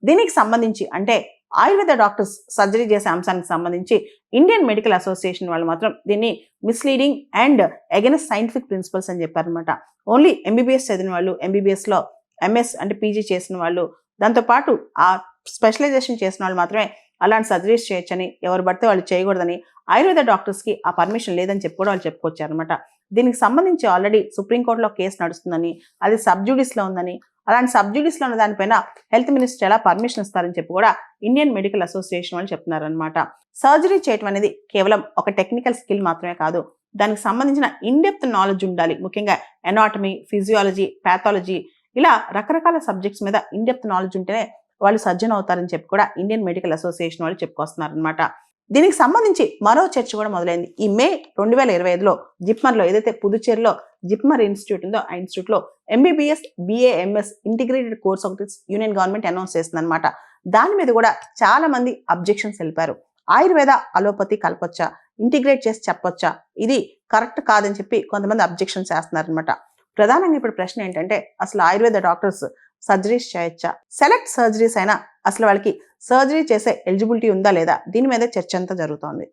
దీనికి సంబంధించి అంటే ఆయుర్వేద డాక్టర్స్ సర్జరీ చేసే అంశానికి సంబంధించి ఇండియన్ మెడికల్ అసోసియేషన్ వాళ్ళు మాత్రం దీన్ని misleading and against scientific principles అని చెప్పారనమాట. ఓన్లీ ఎంబీబీఎస్ చదివిన వాళ్ళు, ఎంబీబీఎస్లో ఎంఎస్ అంటే పీజీ చేసిన వాళ్ళు, దాంతోపాటు ఆ స్పెషలైజేషన్ చేసిన వాళ్ళు మాత్రమే అలాంటి సర్జరీస్ చేయొచ్చని, ఎవరు పడితే వాళ్ళు చేయకూడదని, ఆయుర్వేద డాక్టర్స్కి ఆ పర్మిషన్ లేదని చెప్పి కూడా వాళ్ళు చెప్పుకొచ్చారనమాట. దీనికి సంబంధించి ఆల్రెడీ సుప్రీంకోర్టులో కేసు నడుస్తుందని, అది సబ్జుడిస్లో ఉందని, అలాంటి సబ్జుడిస్లో ఉన్న దానిపైన హెల్త్ మినిస్టర్ ఎలా పర్మిషన్ ఇస్తారని చెప్పి కూడా ఇండియన్ మెడికల్ అసోసియేషన్ వాళ్ళు చెప్తున్నారనమాట. సర్జరీ చేయటం అనేది కేవలం ఒక టెక్నికల్ స్కిల్ మాత్రమే కాదు, దానికి సంబంధించిన ఇన్డెప్త్ నాలెడ్జ్ ఉండాలి. ముఖ్యంగా ఎనాటమీ, ఫిజియాలజీ, ప్యాథాలజీ ఇలా రకరకాల సబ్జెక్ట్స్ మీద ఇన్డెప్త్ నాలెడ్జ్ ఉంటేనే వాళ్ళు సర్జన్ అవుతారని చెప్పి కూడా ఇండియన్ మెడికల్ అసోసియేషన్ వాళ్ళు చెప్పుకొస్తున్నారనమాట. దీనికి సంబంధించి మరో చర్చ కూడా మొదలైంది. ఈ మే 2025లో జిప్మర్లో, ఏదైతే పుదుచ్చేరిలో జిప్మర్ ఇన్స్టిట్యూట్ ఉందో ఆ ఇన్స్టిట్యూట్లో ఎంబీబీఎస్, BAMS ఇంటిగ్రేటెడ్ కోర్స్ ఒకటి యూనియన్ గవర్నమెంట్ అనౌన్స్ చేస్తుందన్నమాట. దాని మీద కూడా చాలా మంది అబ్జెక్షన్స్ తెలిపారు. ఆయుర్వేద అలోపతి కలపొచ్చా, ఇంటిగ్రేట్ చేసి చెప్పొచ్చా, ఇది కరెక్ట్ కాదని చెప్పి కొంతమంది అబ్జెక్షన్స్ చేస్తున్నారనమాట. ప్రధానంగా ఇప్పుడు ప్రశ్న ఏంటంటే, అసలు ఆయుర్వేద డాక్టర్స్ సర్జరీస్ చేయొచ్చా, సెలెక్ట్ సర్జరీస్ అయినా అసలు వాళ్ళకి సర్జరీ చేసే ఎలిజిబిలిటీ ఉందా లేదా, దీని మీద చర్చ అంతా జరుగుతోంది.